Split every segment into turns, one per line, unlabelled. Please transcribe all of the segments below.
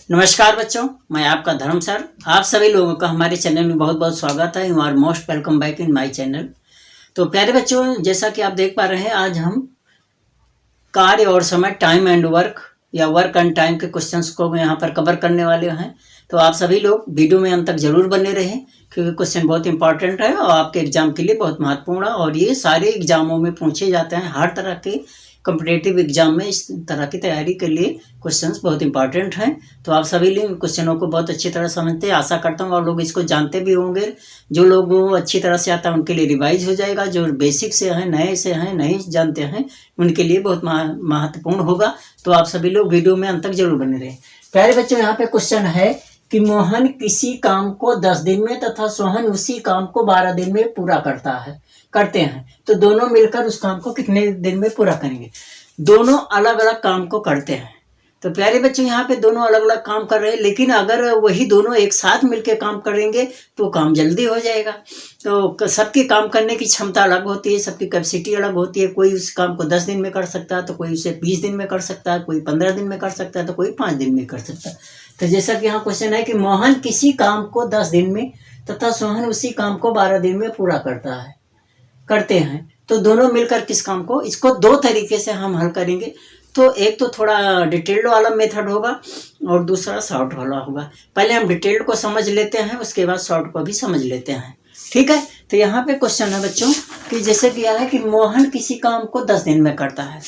नमस्कार बच्चों, मैं आपका धर्म सर। आप सभी लोगों का हमारे चैनल में बहुत बहुत स्वागत है। You are most welcome back in my channel. तो प्यारे बच्चों, जैसा कि आप देख पा रहे हैं, आज हम कार्य और समय, टाइम एंड वर्क या वर्क एंड टाइम के क्वेश्चंस को यहाँ पर कवर करने वाले हैं। तो आप सभी लोग वीडियो में अंत तक जरूर बने रहें, क्योंकि क्वेश्चन बहुत इंपॉर्टेंट है और आपके एग्जाम के लिए बहुत महत्वपूर्ण है। और ये सारे एग्जामों में पूछे जाते हैं। हर तरह के कॉम्पिटिटिव एग्जाम में इस तरह की तैयारी के लिए क्वेश्चंस बहुत इंपॉर्टेंट हैं। तो आप सभी लोग क्वेश्चनों को बहुत अच्छी तरह समझते हैं, आशा करता हूँ। और लोग इसको जानते भी होंगे। जो लोग अच्छी तरह से आता है उनके लिए रिवाइज हो जाएगा। जो बेसिक से हैं, नए से हैं, नहीं जानते हैं, उनके लिए बहुत महत्वपूर्ण होगा। तो आप सभी लोग वीडियो में अंत तक जरूर बने रहें। प्यारे बच्चों, यहाँ पे क्वेश्चन है कि मोहन किसी काम को 10 दिन में तथा सोहन उसी काम को 12 दिन में पूरा करते हैं, तो दोनों मिलकर उस काम को कितने दिन में पूरा करेंगे। दोनों अलग अलग काम को करते हैं। तो प्यारे बच्चों, यहाँ पे दोनों अलग अलग काम कर रहे हैं, लेकिन अगर वही दोनों एक साथ मिलकर काम करेंगे तो काम जल्दी हो जाएगा। तो सबकी काम करने की क्षमता अलग होती है, सबकी कैपेसिटी अलग होती है। कोई उस काम को 10 दिन में कर सकता है, तो कोई उसे 20 दिन में कर सकता है, कोई 15 दिन में कर सकता है, तो कोई 5 दिन में कर सकता है। तो जैसा कि यहाँ क्वेश्चन है कि मोहन किसी काम को 10 दिन में तथा सोहन उसी काम को 12 दिन में पूरा करते हैं, तो दोनों मिलकर किस काम को, इसको दो तरीके से हम हल करेंगे। तो एक तो थोड़ा डिटेल्ड वाला मेथड होगा और दूसरा शॉर्ट वाला होगा। पहले हम डिटेल्ड को समझ लेते हैं, उसके बाद शॉर्ट को भी समझ लेते हैं। ठीक है। तो यहाँ पे क्वेश्चन है बच्चों कि जैसे किया है कि मोहन किसी काम को 10 दिन में करता है,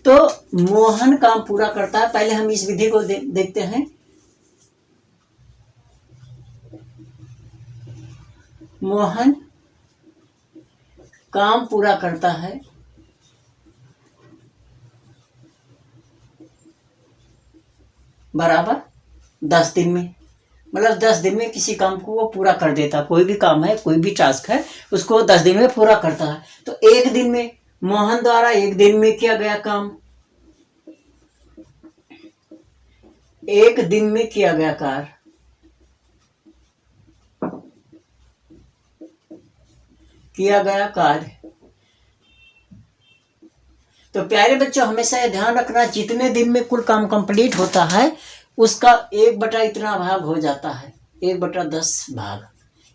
तो मोहन काम पूरा करता है। पहले हम इस विधि को देखते हैं। मोहन काम पूरा करता है बराबर 10 दिन में। मतलब 10 दिन में किसी काम को वो पूरा कर देता है। कोई भी काम है, कोई भी टास्क है, उसको 10 दिन में पूरा करता है। तो एक दिन में मोहन द्वारा एक दिन में किया गया काम, एक दिन में किया गया कार्य, तो प्यारे बच्चों, हमेशा ये ध्यान रखना, जितने दिन में कुल काम कंप्लीट होता है उसका 1/, इतना भाग हो जाता है, 1/10 भाग।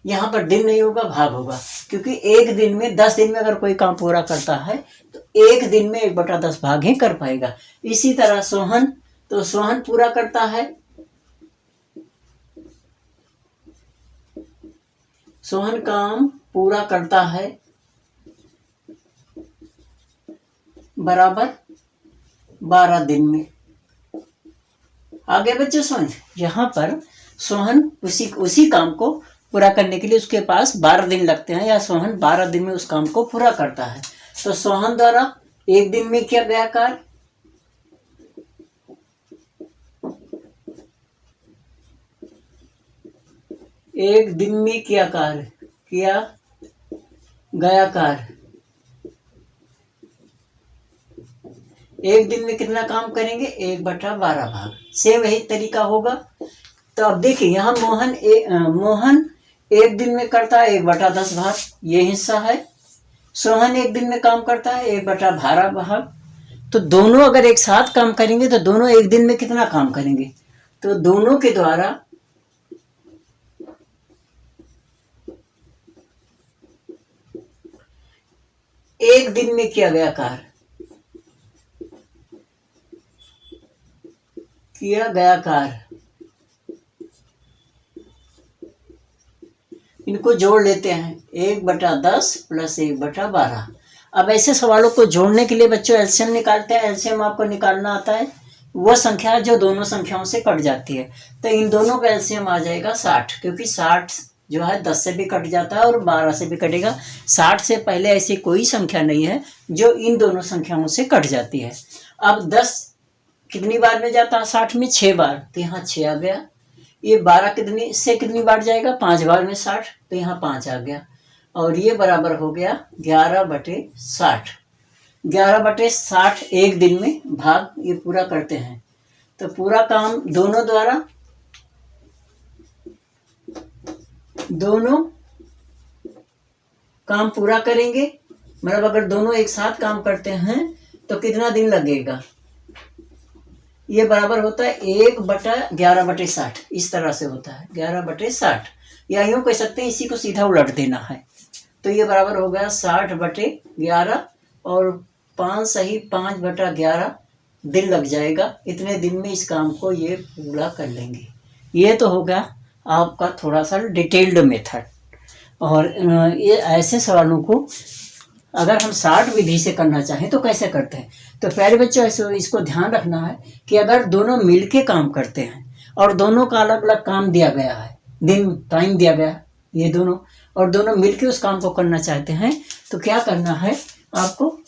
यहाँ पर दिन नहीं होगा, भाग होगा, क्योंकि एक दिन में 10 दिन में अगर कोई काम पूरा करता है तो एक दिन में 1/10 भाग ही कर पाएगा। इसी तरह सोहन पूरा करता है, सोहन काम पूरा करता है बराबर 12 दिन में। आगे बच्चे समझ, यहाँ पर सोहन उसी काम को पूरा करने के लिए उसके पास 12 दिन लगते हैं, या सोहन 12 दिन में उस काम को पूरा करता है। तो सोहन द्वारा एक दिन में किया गया कार्य, एक दिन में किया गया कार्य, एक दिन में कितना काम करेंगे, 1/12 भाग। सेम यही तरीका होगा। तो अब देखिए, यहाँ मोहन एक दिन में करता है 1/10 भाग, ये हिस्सा है। सोहन एक दिन में काम करता है 1/12 भाग। तो दोनों अगर एक साथ काम करेंगे तो दोनों एक दिन में कितना काम करेंगे, तो दोनों के द्वारा एक दिन में किया गया कार्य, इनको जोड़ लेते हैं, 1/10 + 1/12। अब ऐसे सवालों को जोड़ने के लिए बच्चों एलसीएम निकालते हैं। एलसीएम आपको निकालना आता है, वह संख्या जो दोनों संख्याओं से कट जाती है। तो इन दोनों का एलसीएम आ जाएगा 60, क्योंकि 60 जो है 10 से भी कट जाता है और 12 से भी कटेगा। 60 से पहले ऐसी कोई संख्या नहीं है जो इन दोनों संख्याओं से कट जाती है। अब 10 कितनी बार में जाता है 60 में, 6 बार, तो यहाँ 6 आ गया। ये 12 कितनी बार जाएगा, 5 बार में 60, तो यहाँ 5 आ गया। और ये बराबर हो गया 11/60। 11/60 एक दिन में भाग ये पूरा करते हैं। तो पूरा काम दोनों काम पूरा करेंगे। मतलब अगर दोनों एक साथ काम करते हैं तो कितना दिन लगेगा, ये बराबर होता है 1/11/60, इस तरह से होता है 11/60, या यूँ कह सकते हैं इसी को सीधा उलट देना है। तो ये बराबर हो गया 60/11, और 5 सही 5/11 दिन लग जाएगा। इतने दिन में इस काम को ये पूरा कर लेंगे। ये तो हो गया आपका थोड़ा सा डिटेल्ड मेथड। और ये ऐसे सवालों को अगर हम शॉर्ट विधि से करना चाहें तो कैसे करते हैं? तो प्यारे बच्चों, इसको ध्यान रखना है कि अगर दोनों मिलके काम करते हैं और दोनों का अलग अलग काम दिया गया है, दिन टाइम दिया गया ये दोनों, और दोनों मिलके उस काम को करना चाहते हैं, तो क्या करना है आपको?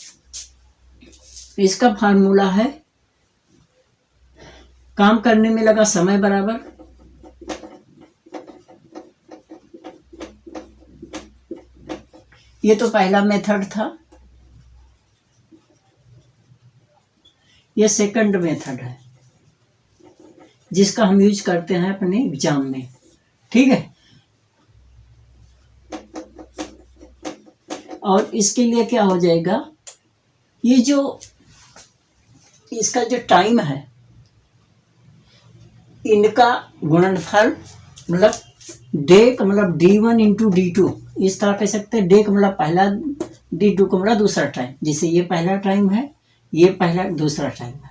इसका फार्मूला है काम करने में लगा समय बराबर ये तो पहला मेथड था, ये सेकंड मेथड है जिसका हम यूज करते हैं अपने एग्जाम में। ठीक है, और इसके लिए क्या हो जाएगा, ये जो इसका जो टाइम है इनका गुणनफल, मतलब डे का मतलब D1 × D2, इस तरह कह सकते हैं। डे का मतलब पहला, D2 का मतलब दूसरा टाइम, जैसे ये पहला टाइम है, ये पहला दूसरा टाइम है,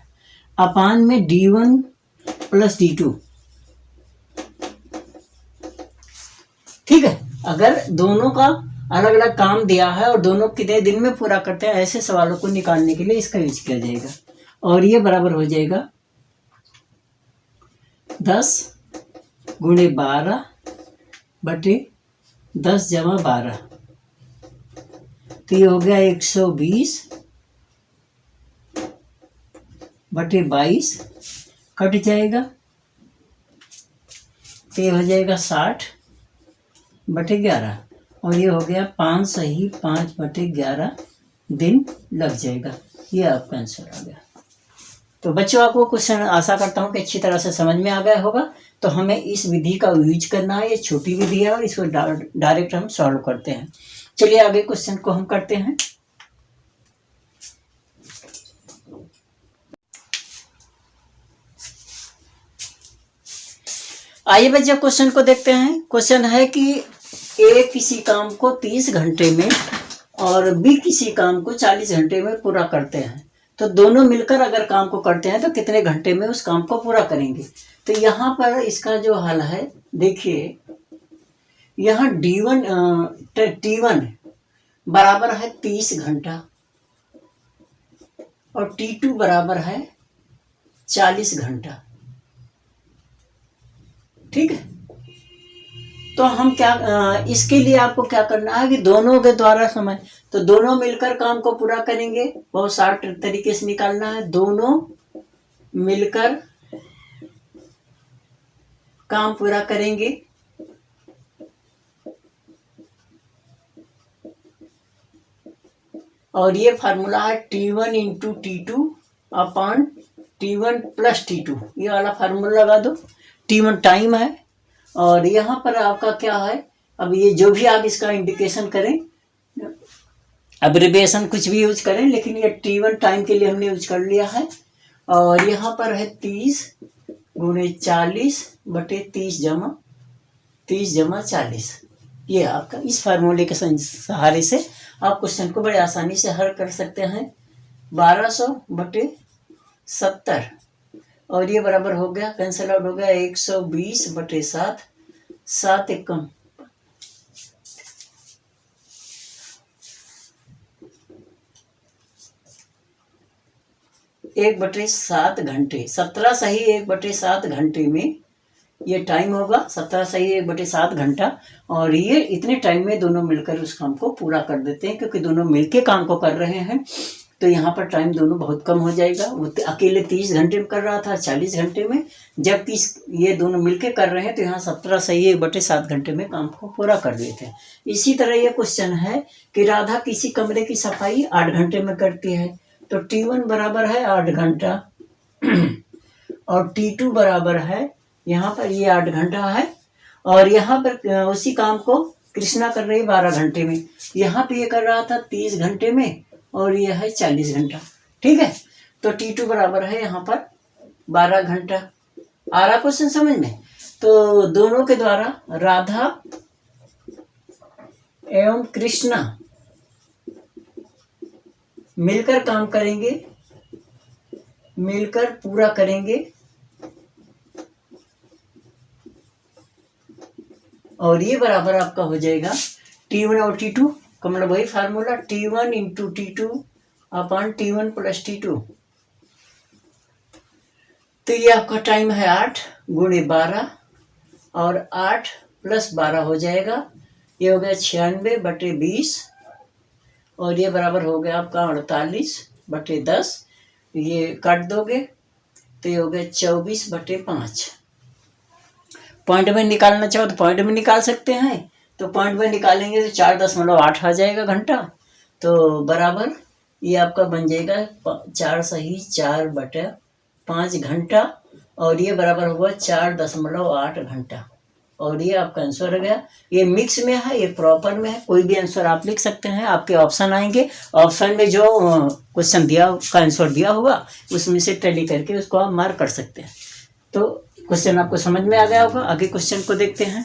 अपान में D1 + D2। ठीक है, अगर दोनों का अलग अलग काम दिया है और दोनों कितने दिन में पूरा करते हैं, ऐसे सवालों को निकालने के लिए इसका यूज किया जाएगा। और ये बराबर हो जाएगा 10 × 12/10 = 12। तो ये हो गया 120/22, कट जाएगा, तो ये हो जाएगा 60/11, और ये हो गया 5 सही 5/11 दिन लग जाएगा। ये आपका आंसर आ गया। तो बच्चों, आपको क्वेश्चन आशा करता हूँ कि अच्छी तरह से समझ में आ गया होगा। तो हमें इस विधि का यूज करना है, ये छोटी विधि है और इसको डायरेक्ट हम सॉल्व करते हैं। चलिए आगे क्वेश्चन को हम करते हैं। आइए बच्चों, क्वेश्चन को देखते हैं। क्वेश्चन है कि ए किसी काम को 30 घंटे में और बी किसी काम को 40 घंटे में पूरा करते हैं, तो दोनों मिलकर अगर काम को करते हैं तो कितने घंटे में उस काम को पूरा करेंगे? तो यहाँ पर इसका जो हल है, देखिए यहाँ T1 बराबर है 30 घंटा और T2 बराबर है 40 घंटा। ठीक है, तो हम क्या इसके लिए आपको क्या करना है कि दोनों के द्वारा समय, तो दोनों मिलकर काम को पूरा करेंगे। बहुत शार्ट तरीके से निकालना है, दोनों मिलकर काम पूरा करेंगे। और ये फार्मूला है T1 × T2 अपान T1 + T2, ये वाला फार्मूला लगा दो। T1 टाइम है और यहाँ पर आपका क्या है, अब ये जो भी आप इसका इंडिकेशन करें, अब्रिविएशन कुछ भी यूज करें, लेकिन ये T1 टाइम के लिए हमने यूज कर लिया है। और यहाँ पर है 30 × 40/30 = 40। ये आपका इस फार्मूले के सहारे से आप क्वेश्चन को बड़े आसानी से हल कर सकते हैं। 1200/70, और ये बराबर हो गया, कैंसिल आउट हो गया 120/7, 7 एकम 1/7 घंटे, 17 सही 1/7 घंटे में ये टाइम होगा, 17 सही 1/7 घंटा। और ये इतने टाइम में दोनों मिलकर उस काम को पूरा कर देते हैं, क्योंकि दोनों मिलके काम को कर रहे हैं। तो यहाँ पर टाइम दोनों बहुत कम हो जाएगा। वो अकेले 30 घंटे में कर रहा था, 40 घंटे में, जब ये दोनों मिलके कर रहे हैं तो यहाँ 17 सही 1/7 घंटे में काम को पूरा कर देते हैं। इसी तरह ये क्वेश्चन है कि राधा किसी कमरे की सफाई 8 घंटे में करती है, तो T1 बराबर है 8 घंटा और T2 बराबर है, यहाँ पर ये 8 घंटा है, और यहाँ पर उसी काम को कृष्णा कर रही है 12 घंटे में। यहाँ पे ये कर रहा था 30 घंटे में और ये है 40 घंटा। ठीक है, तो T2 बराबर है यहाँ पर 12 घंटा। आ रहा क्वेश्चन समझ में? तो दोनों के द्वारा राधा एवं कृष्णा मिलकर काम करेंगे, मिलकर पूरा करेंगे, और ये बराबर आपका हो जाएगा T1 और T2 का मतलब वही formula T1 into T2 upon T1 plus T2। तो ये आपका टाइम है 8 गुणे 12 और 8 प्लस 12 हो जाएगा, ये हो गया 96/20 और ये बराबर हो गया आपका 48/10। ये काट दोगे तो ये हो गया 24/5। पॉइंट में निकालना चाहो तो पॉइंट में निकाल सकते हैं, तो पॉइंट में निकालेंगे तो 4.8 आ जाएगा घंटा। तो बराबर ये आपका बन जाएगा 4 सही 4/5 घंटा और ये बराबर होगा 4.8 घंटा और ये आपका आंसर हो गया। ये मिक्स में है, ये प्रॉपर में है, कोई भी आंसर आप लिख सकते हैं। आपके ऑप्शन आएंगे, ऑप्शन में जो क्वेश्चन दिया का आंसर दिया होगा उसमें से टैली करके उसको आप मार्क कर सकते हैं। तो क्वेश्चन आपको समझ में आ गया होगा। आगे क्वेश्चन को देखते हैं।